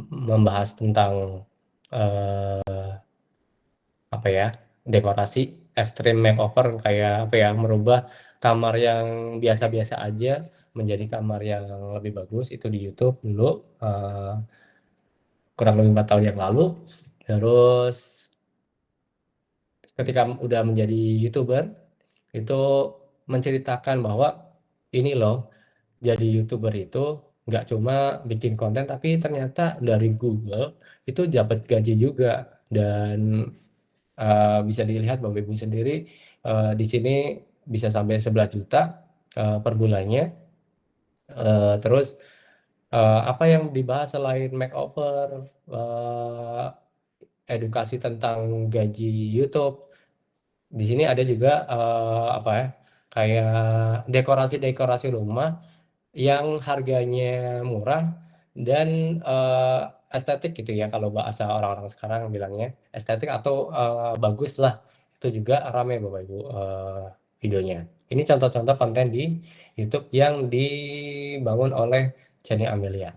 membahas tentang apa ya, dekorasi ekstrim makeover, kayak apa ya, merubah kamar yang biasa-biasa aja menjadi kamar yang lebih bagus, itu di YouTube dulu, kurang lebih 4 tahun yang lalu. Terus ketika udah menjadi YouTuber, itu menceritakan bahwa ini loh, jadi YouTuber itu nggak cuma bikin konten, tapi ternyata dari Google itu dapat gaji juga. Dan bisa dilihat Bapak Ibu sendiri, di sini bisa sampai 11 juta per bulannya. Terus apa yang dibahas selain makeover, edukasi tentang gaji YouTube, di sini ada juga apa ya, kayak dekorasi-dekorasi rumah yang harganya murah dan estetik gitu ya, kalau bahasa orang-orang sekarang bilangnya estetik atau bagus lah. Itu juga ramai Bapak Ibu videonya. Ini contoh-contoh konten di YouTube yang dibangun oleh Jenny Amelia.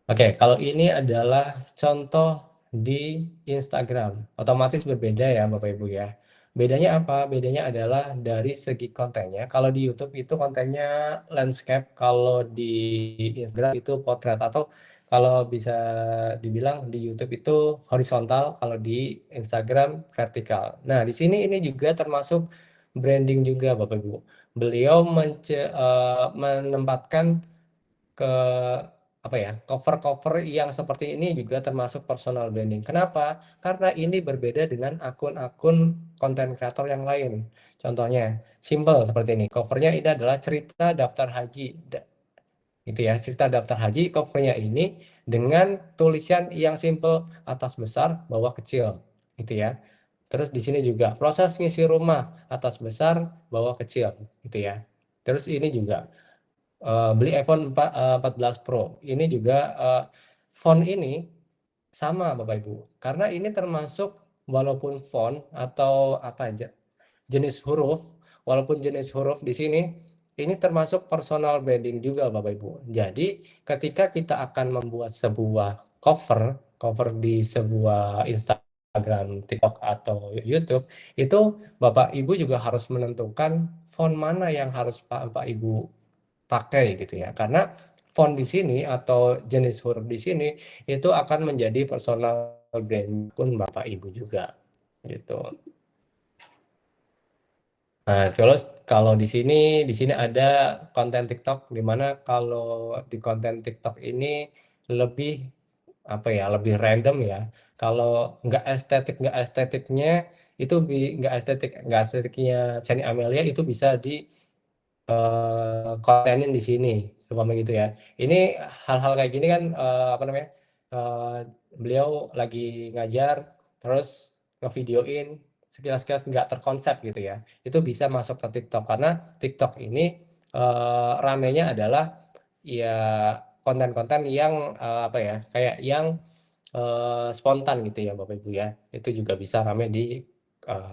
Oke, kalau ini adalah contoh di Instagram. Otomatis berbeda ya Bapak Ibu ya. Bedanya apa? Bedanya adalah dari segi kontennya. Kalau di YouTube itu kontennya landscape, kalau di Instagram itu potret, atau kalau bisa dibilang di YouTube itu horizontal, kalau di Instagram vertikal. Nah, di sini ini juga termasuk branding juga Bapak Ibu. Beliau menempatkan ke apa ya, cover-cover yang seperti ini juga termasuk personal branding. Kenapa? Karena ini berbeda dengan akun-akun konten kreator yang lain. Contohnya simple seperti ini, covernya ini adalah cerita daftar haji. Itu ya, cerita daftar haji, covernya ini dengan tulisan yang simple, atas besar bawah kecil, gitu ya. Terus di sini juga proses ngisi rumah, atas besar bawah kecil, gitu ya. Terus ini juga beli iPhone 14 Pro. Ini juga font ini sama Bapak Ibu. Karena ini termasuk, walaupun font atau apa aja jenis huruf, walaupun jenis huruf di sini ini termasuk personal branding juga Bapak Ibu. Jadi ketika kita akan membuat sebuah cover di sebuah Instagram, TikTok atau YouTube, itu Bapak Ibu juga harus menentukan font mana yang harus Bapak Ibu pakai gitu ya. Karena font di sini atau jenis huruf di sini itu akan menjadi personal brand pun Bapak Ibu juga gitu. Nah, terus kalau di sini ada konten TikTok, di mana kalau di konten TikTok ini lebih apa ya, lebih random ya. Kalau nggak estetiknya itu nggak estetiknya Chani Amelia itu bisa di kontenin di sini, umpama gitu ya. Ini hal-hal kayak gini kan apa namanya, eh, beliau lagi ngajar terus ngevideoin sekilas-sekilas nggak terkonsep gitu ya, itu bisa masuk ke TikTok. Karena TikTok ini ramenya adalah ya konten-konten yang apa ya, kayak yang spontan gitu ya Bapak Ibu ya, itu juga bisa rame di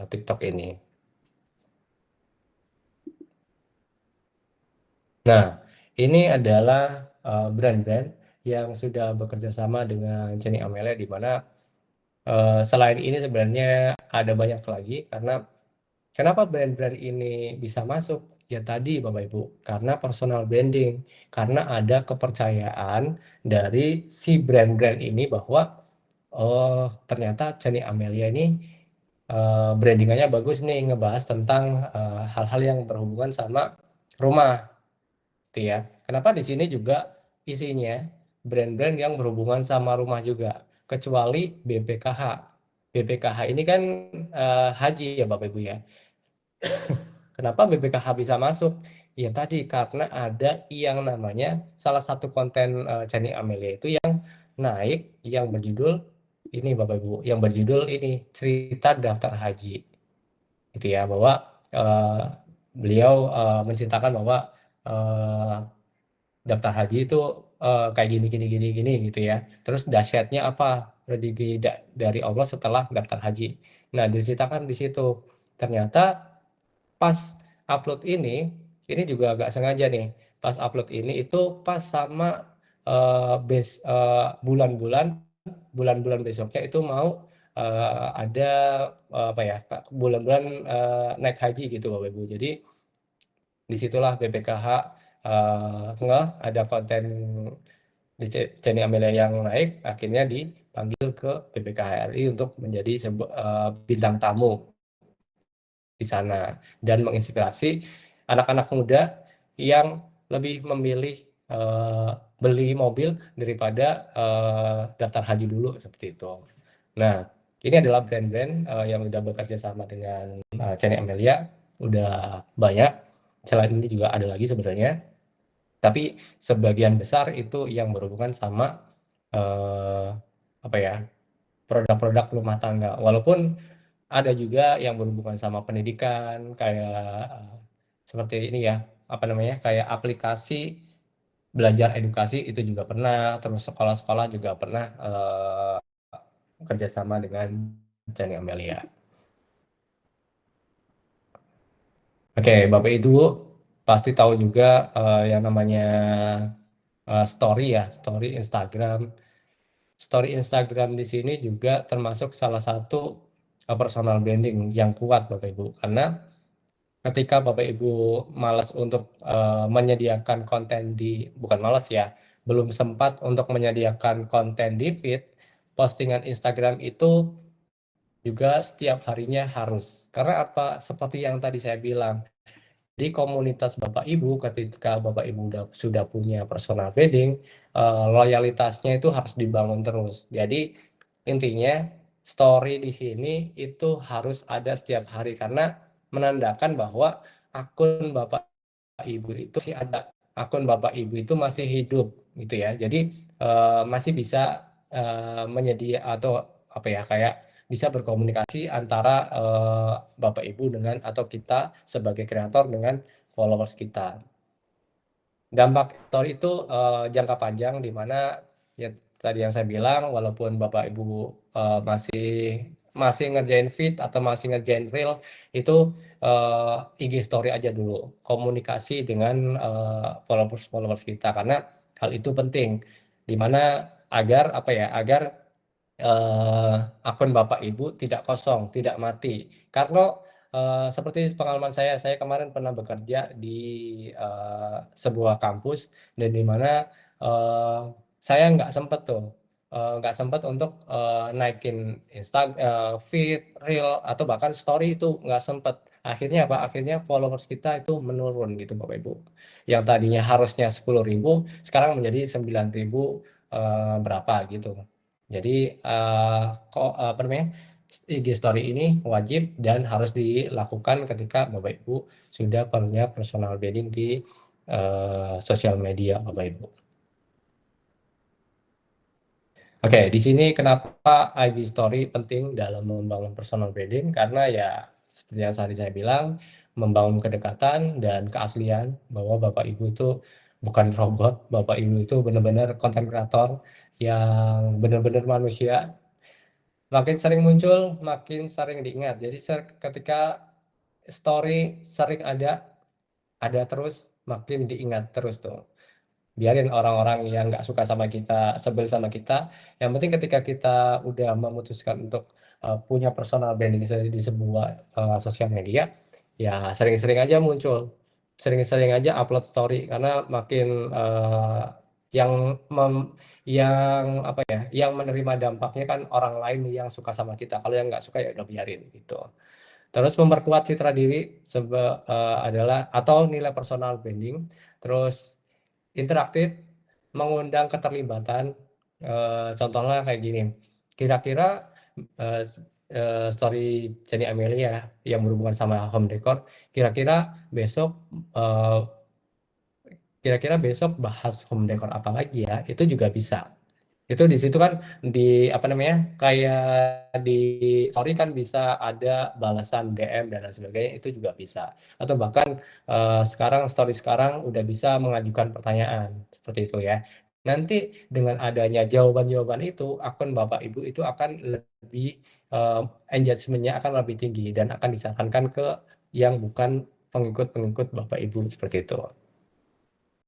TikTok ini. Nah, ini adalah brand-brand yang sudah bekerja sama dengan Jenny Amelia, di mana selain ini sebenarnya ada banyak lagi. Karena kenapa brand-brand ini bisa masuk? Ya tadi Bapak Ibu, karena personal branding, karena ada kepercayaan dari si brand-brand ini bahwa oh ternyata Jenny Amelia ini brandingannya bagus nih, ngebahas tentang hal-hal yang berhubungan sama rumah gitu ya. Kenapa di sini juga isinya brand-brand yang berhubungan sama rumah juga, kecuali BPKH. BPKH ini kan haji ya Bapak Ibu ya. Kenapa BPKH bisa masuk? Ya tadi karena ada yang namanya salah satu konten Chani Amelia itu yang naik, yang berjudul ini Bapak Ibu, yang berjudul ini cerita daftar haji. Gitu ya, bahwa eh, beliau menceritakan bahwa eh, daftar haji itu kayak gini gini gini gini gitu ya. Terus dahsyatnya apa rezeki dari Allah setelah daftar haji. Nah, diceritakan di situ. Ternyata pas upload ini juga agak sengaja nih. Pas upload ini itu pas sama bulan-bulan besoknya itu mau ada apa ya, bulan-bulan naik haji gitu Bapak Ibu. Jadi disitulah BPKH ada konten di Jenny Amelia yang naik, akhirnya dipanggil ke BPKH RI untuk menjadi bintang tamu di sana dan menginspirasi anak-anak muda yang lebih memilih beli mobil daripada daftar haji dulu seperti itu. Nah, ini adalah brand-brand yang udah bekerja sama dengan Jenny Amelia, udah banyak. Selain ini juga ada lagi sebenarnya, tapi sebagian besar itu yang berhubungan sama apa ya, produk-produk rumah tangga. Walaupun ada juga yang berhubungan sama pendidikan, kayak seperti ini ya, apa namanya, kayak aplikasi belajar edukasi itu juga pernah, terus sekolah-sekolah juga pernah kerjasama dengan Jenny Amelia. Oke, Bapak Ibu pasti tahu juga yang namanya story ya, story Instagram. Story Instagram di sini juga termasuk salah satu personal branding yang kuat Bapak Ibu. Karena ketika Bapak Ibu malas untuk menyediakan konten bukan malas ya, belum sempat untuk menyediakan konten di feed, postingan Instagram itu juga setiap harinya harus. Karena apa? Seperti yang tadi saya bilang, di komunitas Bapak Ibu, ketika Bapak Ibu sudah punya personal branding, loyalitasnya itu harus dibangun terus. Jadi intinya story di sini itu harus ada setiap hari karena menandakan bahwa akun Bapak Ibu itu masih ada, akun Bapak Ibu itu masih hidup gitu ya. Jadi masih bisa menyedia atau apa ya, kayak bisa berkomunikasi antara Bapak Ibu dengan atau kita sebagai kreator dengan followers kita. Dampak story itu jangka panjang, di mana ya tadi yang saya bilang, walaupun Bapak Ibu masih masih ngerjain feed atau masih ngerjain reel, itu IG story aja dulu, komunikasi dengan followers kita, karena hal itu penting, di mana agar apa ya, agar eh, akun Bapak Ibu tidak kosong, tidak mati. Karena seperti pengalaman saya kemarin pernah bekerja di sebuah kampus, dan di mana eh, saya nggak sempat untuk naikin feed, reel, atau bahkan story itu nggak sempat. Akhirnya apa? Akhirnya followers kita itu menurun gitu Bapak Ibu. Yang tadinya harusnya 10.000, sekarang menjadi 9.000 berapa gitu. Jadi kok apa namanya, IG story ini wajib dan harus dilakukan ketika Bapak Ibu sudah punya personal branding di sosial media Bapak Ibu. Oke, di sini kenapa IG story penting dalam membangun personal branding? Karena ya seperti yang tadi saya bilang, membangun kedekatan dan keaslian bahwa Bapak Ibu itu bukan robot, Bapak Ibu itu benar-benar konten kreator yang benar-benar manusia. Makin sering muncul, makin sering diingat. Jadi ketika story sering ada terus, makin diingat terus tuh. Biarin orang-orang yang nggak suka sama kita, sebel sama kita. Yang penting ketika kita udah memutuskan untuk punya personal branding di sebuah sosial media, ya sering-sering aja muncul, sering-sering aja upload story, karena makin yang yang apa ya, yang menerima dampaknya kan orang lain yang suka sama kita. Kalau yang nggak suka ya udah biarin gitu. Terus memperkuat citra diri adalah atau nilai personal branding. Terus interaktif, mengundang keterlibatan. Contohnya kayak gini. Kira-kira eh, story Jenny Amelia yang berhubungan sama home decor, kira-kira besok eh, kira-kira besok bahas home decor apa lagi ya? Itu juga bisa. Itu di situ kan, di apa namanya, kayak di story kan bisa ada balasan DM dan lain sebagainya, itu juga bisa. Atau bahkan sekarang story sekarang udah bisa mengajukan pertanyaan seperti itu ya. Nanti dengan adanya jawaban-jawaban itu, akun Bapak Ibu itu akan lebih engagementnya akan lebih tinggi dan akan disarankan ke yang bukan pengikut-pengikut Bapak Ibu seperti itu.